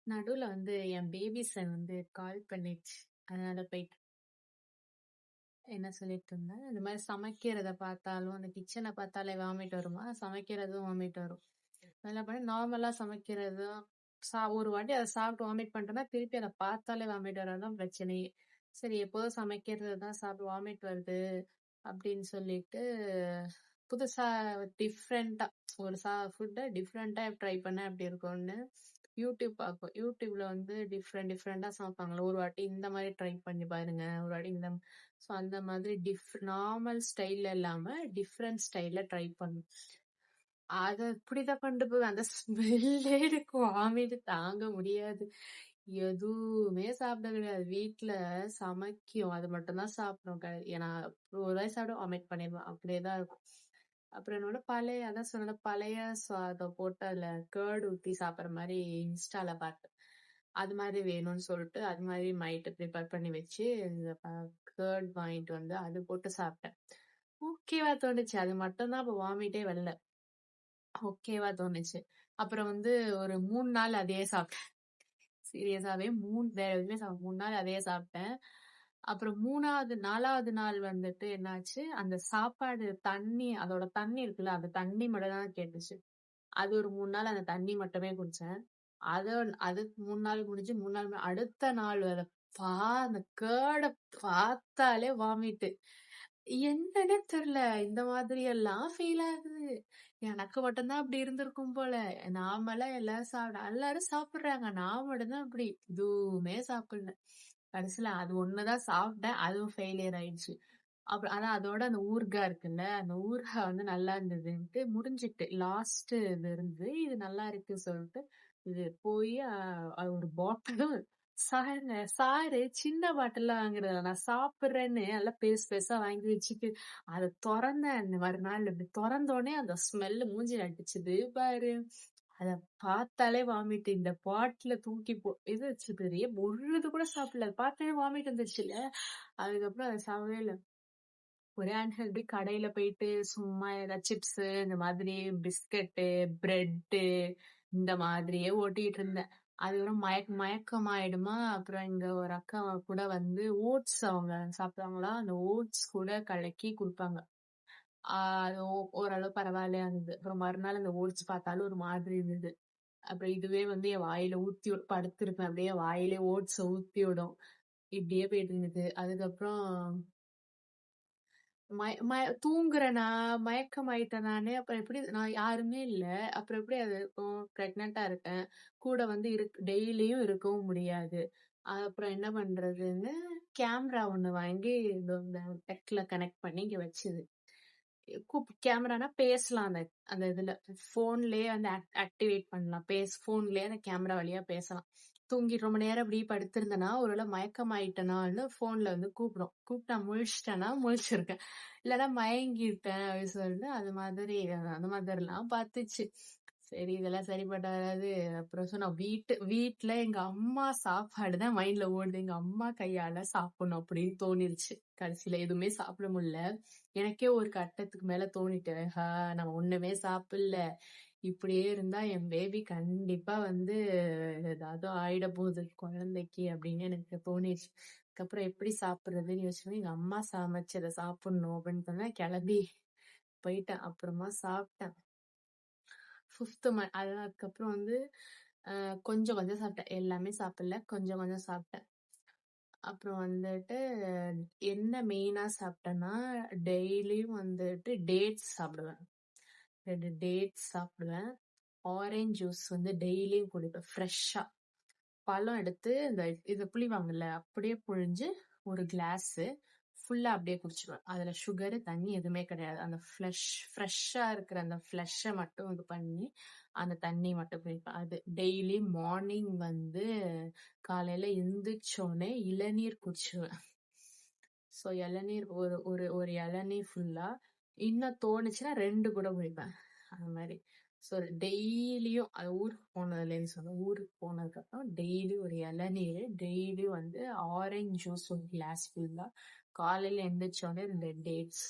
நடுவுல வந்து என் பேபிஸ வந்து கால் பண்ணிடுச்சு. அதனால போயிட்டு என்ன சொல்லிட்டு இருந்தேன், இந்த மாரி சமைக்கிறத பார்த்தாலும், அந்த கிச்சன பார்த்தாலே வாமிட் வருமா, சமைக்கிறதும் வாமிட் வரும். என்ன பண்ணேன், நார்மலா சமைக்கிறதும் ஒரு வாட்டி அத சாப்பிட்டு வாமிட் பண்ணிட்டோம்னா, திருப்பி அத பார்த்தாலே வாமிட் வர்றது தான் பிரச்சனையே. சரி எப்போதும் சமைக்கிறது தான் சாப்பிட்டு வாமிட் வருது அப்படின்னு சொல்லிட்டு, புதுசா டிஃப்ரெண்ட்டா ஒரு ஃபுட்ட டிஃப்ரெண்ட்டா ட்ரை பண்ணா எப்படி இருக்கும்னு யூடியூப் பார்ப்போம். யூடியூப்ல வந்து டிஃப்ரெண்ட்டா சமைப்பாங்கல்ல. ஒரு வாட்டி இந்த மாரி ட்ரை பண்ணி பாருங்க. ஒரு வாட்டி சோ அந்த மாதிரி நார்மல் ஸ்டைல்ல இல்லாம டிஃப்ரெண்ட் ஸ்டைல்ல ட்ரை பண்ணும். அத இப்படிதான் கொண்டு போவேன். அந்த ஸ்மெல்லே எனக்கு வாமிட் தாங்க முடியாது. எதுவுமே சாப்பிட கிடையாது. வீட்ல சமைக்கும். அது மட்டும் தான் சாப்பிடும். ஏன்னா ஒரு வாய் சாப்பிட வாமிட் பண்ணிருவேன். அப்படியே தான் இருக்கும். அப்புறம் என்னோட அதான் சொன்னேன்ல, பழைய சாதம் போட்டு அதுல கர்ட் ஊத்தி சாப்பிடுற மாரி இன்ஸ்டால பார்த்தேன். அது மாரி வேணும்னு சொல்லிட்டு, அது மாரி நைட்டு ப்ரிப்பேர் பண்ணி வச்சு, இந்த கர்ட் வாங்கிட்டு வந்து அது போட்டு சாப்பிட்டேன். ஓகேவா தோணுச்சு. அது மட்டும் தான் அப்ப வாமிட்டே வரல. ஓகேவா தோணுச்சு. அப்புறம் வந்து ஒரு 3 நாள் அதையே சாப்பிட்டேன். சீரியஸாவே 3 வேற எதுவுமே 3 நாள் அதையே சாப்பிட்டேன். அப்புறம் 4வது நாள் வந்துட்டு என்னாச்சு, அந்த சாப்பாடு தண்ணி அதோட தண்ணி இருக்குல்ல, அந்த தண்ணி மட்டும் தான் கேட்டுச்சு. அது ஒரு 3 நாள் அந்த தண்ணி மட்டுமே குடிச்சேன். அத அது 3 நாள் முடிஞ்சு 3 நாள் அடுத்த நாள் வேற அந்த கர்ட பார்த்தாலே வாமிட்டு. என்னன்னே தெரியல. இந்த மாதிரி எல்லாம் ஃபீல் ஆகுது. எனக்கு மட்டும் தான் அப்படி இருந்திருக்கும் போல. நாமெல்லாம் எல்லாரும் சாப்பிடுறாங்க. நான் மட்டும் தான் அப்படி எதுவுமே சாப்பிடல. கடைசியில அது ஒண்ணுதான் சாப்பிட்டேன். அதுவும் ஃபெயிலியர் ஆயிடுச்சு. அப்புறம் ஆனா அதோட அந்த ஊறுகாய் இருக்குல்ல, அந்த ஊறுகாய் வந்து நல்லா இருந்ததுன்ட்டு முடிஞ்சுட்டு. லாஸ்ட் இது இருந்து இது நல்லா இருக்கு சொல்லிட்டு, இது போய் ஒரு பாட்டிலும் சாரு சின்ன பாட்டில்ல வாங்குறத நான் சாப்பிடுறேன்னு நல்லா பெருசு பெருசா வாங்கி வச்சுட்டு, அத தொறந்தேன் அந்த மறுநாள். இப்படி தொறந்த உடனே அந்த ஸ்மெல் மூஞ்சில அடிச்சுது பாரு. அத பார்த்தாலே வாமிட். இந்த பாட்டில தூக்கி இது வச்சு பெரிய ஒரு இது கூட சாப்பிடல. பார்த்தாலே வாமிட் வந்துருச்சுல்ல. அதுக்கப்புறம் அத சாப்பிடவே இல்ல. ஒரே அன்ஹெல்தி. கடையில போயிட்டு சும்மா ஏதாவது சிப்ஸ் இந்த மாதிரி பிஸ்கட்டு, பிரெட்டு இந்த மாதிரியே ஓட்டிட்டு இருந்தேன். அதுக்கப்புறம் மயக்கமாயிடுமா, அப்புறம் இங்க ஒரு அக்கா கூட வந்து ஓட்ஸ் அவங்க சாப்பிடுவாங்களா, அந்த ஓட்ஸ் கூட கலக்கி குடுப்பாங்க. அது ஓரளவு பரவாயில்லையா இருந்தது. அப்புறம் மறுநாள் அந்த ஓட்ஸ் பார்த்தாலும் ஒரு மாதிரி இருந்தது. அப்புறம் இதுவே வந்து என் வாயில படுத்திருப்பேன். அப்படியே வாயிலே ஓட்ஸ ஊத்தி விடும். இப்படியே போயிட்டு இருந்தது. அதுக்கப்புறம் மய மய தூங்குறேனா, மயக்கமாயிட்டேன் நானு. அப்புறம் எப்படி நான் யாருமே இல்ல. அப்புறம் எப்படி அது இருக்கும்? பிரெக்னன்ட்டா இருக்கேன். கூட வந்து டெய்லியும் இருக்கவும் முடியாது. அப்புறம் என்ன பண்றதுன்னு கேமரா ஒண்ணு வாங்கி இந்த நெட்ல கனெக்ட் பண்ணி இங்க வச்சது. கேமரானா பேசலாம் அந்த அந்த இதுல. ஃபோன்லயே வந்து ஆக்டிவேட் பண்ணலாம். ஃபோன்லயே அந்த கேமரா வழியா பேசலாம். தூங்கி ரொம்ப நேரம் இப்படி படுத்திருந்தேன்னா, ஒருவேளை மயக்கமாயிட்டேனான்னு ஃபோன்ல வந்து கூப்பிடும். கூப்பிட்டா முழிச்சிட்டேன்னா முழிச்சிருக்கேன். இல்லன்னா மயங்கிட்டேன் அப்படின்னு சொல்லிட்டு அந்த மாதிரிலாம் பாத்துச்சு. சரி இதெல்லாம் சரிப்பட்டு வராது. அப்புறம் சொன்னா வீட்ல எங்க அம்மா சாப்பாடு தான் மைண்ட்ல ஓடுது. எங்க அம்மா கையால சாப்பிடணும் அப்படின்னு தோணிருச்சு. கடைசியில எதுவுமே சாப்பிட முடியல. எனக்கே ஒரு கட்டத்துக்கு மேல தோணிட்டு, நம்ம ஒண்ணுமே சாப்பிடல. இப்படியே இருந்தா என் பேபி கண்டிப்பா வந்து ஏதாவது ஆயிட போகுது குழந்தைக்கு அப்படின்னு எனக்கு தோணிடுச்சு. அதுக்கப்புறம் எப்படி சாப்பிடுறதுன்னு யோசிச்சு எங்க அம்மா சமைச்சதை சாப்பிடணும் அப்படின்னு சொன்னா கிளம்பி போயிட்டேன். அப்புறமா சாப்பிட்டேன். 5th மந்த் அதுக்கப்புறம் வந்து கொஞ்சம் கொஞ்சம் சாப்பிட்டேன். எல்லாமே சாப்பிடல. கொஞ்சம் கொஞ்சம் சாப்பிட்டேன். அப்புறம் வந்துட்டு என்ன மெயினா சாப்பிட்டேன்னா, டெய்லியும் வந்துட்டு டேட்ஸ் சாப்பிடுவேன். 2 டேட்ஸ் சாப்பிடுவேன். ஆரஞ்ச் ஜூஸ் வந்து டெய்லியும் குடிப்பேன் ஃப்ரெஷ்ஷா. பழம் எடுத்து இத புளிவாங்கல்ல, அப்படியே புழிஞ்சு ஒரு கிளாஸு ஃபுல்லா அப்படியே குடிச்சிருவேன். அதுல சுகரு, தண்ணி எதுவுமே கிடையாது. அந்த ஃப்ரெஷ்ஷா இருக்கிற அந்த ஃப்ளஷ மட்டும் இது பண்ணி, அந்த தண்ணி மட்டும் குடிப்பேன். அது டெய்லி மார்னிங் வந்து காலையில எந்திரிச்சோனே இளநீர் குடிச்சிருவேன். ஸோ இளநீர் ஒரு ஒரு ஒரு இளநீர் ஃபுல்லா, இன்னும் தோணுச்சுன்னா 2 கூட குடிப்பேன். அந்த மாரி. ஸோ டெய்லியும் அது ஊருக்கு போனதுலேருந்து சொல்றேன். ஊருக்கு போனதுக்கப்புறம் டெய்லி ஒரு இளநீரு, டெய்லி வந்து ஆரஞ்ச் ஜூஸ் ஒரு கிளாஸ் ஃபுல்லா, காலையில எந்திரிச்சோனே 2 டேட்ஸ்.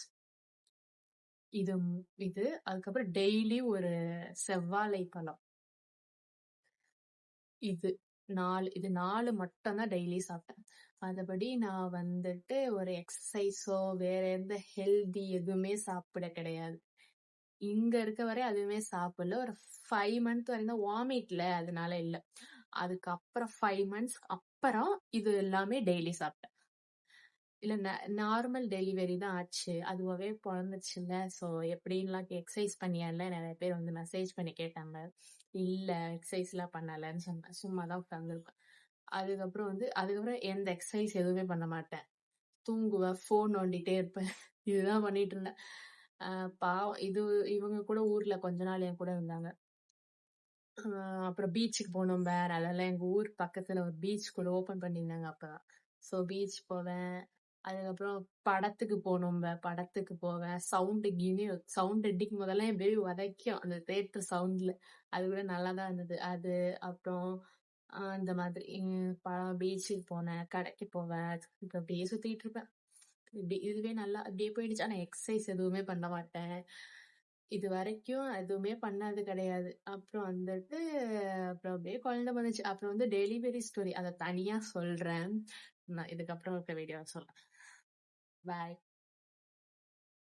இது இது அதுக்கப்புறம் டெய்லி ஒரு செவ்வாழை பழம். இது இது 4 மட்டும் தான் டெய்லி சாப்பிட்டேன். மத்தபடி நான் வந்துட்டு ஒரு எக்ஸர்சைஸோ, வேற எந்த ஹெல்தி எதுவுமே சாப்பிட கிடையாது. இங்க இருக்க வரை அதுவுமே சாப்பிடல. ஒரு 5 மந்த் வரையும் தான் வாமிட்ல அதனால இல்ல. அதுக்கப்புறம் 5 மந்த்ஸ் அப்புறம் இது எல்லாமே டெய்லி சாப்பிட்டேன். இல்ல நார்மல் டெலிவரி தான் ஆச்சு. அதுவாவே பொறந்துச்சுல்ல. ஸோ எப்படின்லாம் எக்ஸர்சைஸ் பண்ணியான்ல நெறைய பேர் வந்து மெசேஜ் பண்ணி கேட்டாங்க. இல்ல எக்ஸர்சைஸ்லாம் பண்ணலன்னு சொன்னேன். சும்மா தான் உட்கார்ந்துருப்பேன். அதுக்கப்புறம் எந்த எக்ஸர்சைஸ் எதுவுமே பண்ண மாட்டேன். தூங்குவேன், ஃபோன் நோண்டிட்டே இருப்பேன். இதுதான் பண்ணிட்டு இருந்தேன். பாவம் இவங்க கூட ஊர்ல கொஞ்ச நாள் என் கூட இருந்தாங்க. அப்புறம் பீச்சுக்கு போனோம் வேற. அதெல்லாம் எங்க ஊர் பக்கத்துல ஒரு பீச் கூட ஓப்பன் பண்ணியிருந்தாங்க அப்பதான். ஸோ பீச் போவேன். அதுக்கப்புறம் படத்துக்கு போனோம்ப. படத்துக்கு போவேன். சவுண்ட் அடிக்கும் போதெல்லாம் என் பேபி உதைக்கும். அந்த தியேட்டர் சவுண்ட்ல. அது கூட நல்லா தான் இருந்தது. அது அப்புறம் இந்த மாதிரி பீச்சுக்கு போனேன், கடைக்கு போவேன். இப்ப அப்படியே சுத்திட்டு இருப்பேன். இதுவே நல்லா அப்படியே போயிடுச்சு. ஆனா எக்ஸர்சைஸ் எதுவுமே பண்ண மாட்டேன். இது வரைக்கும் எதுவுமே பண்ணது கிடையாது. அப்புறம் அப்படியே குழந்தை வந்துச்சு. அப்புறம் வந்து டெலிவரி ஸ்டோரி அத தனியா சொல்றேன். நான் இதுக்கப்புறம் இருக்க வீடியோல சொல்றேன். பாய்.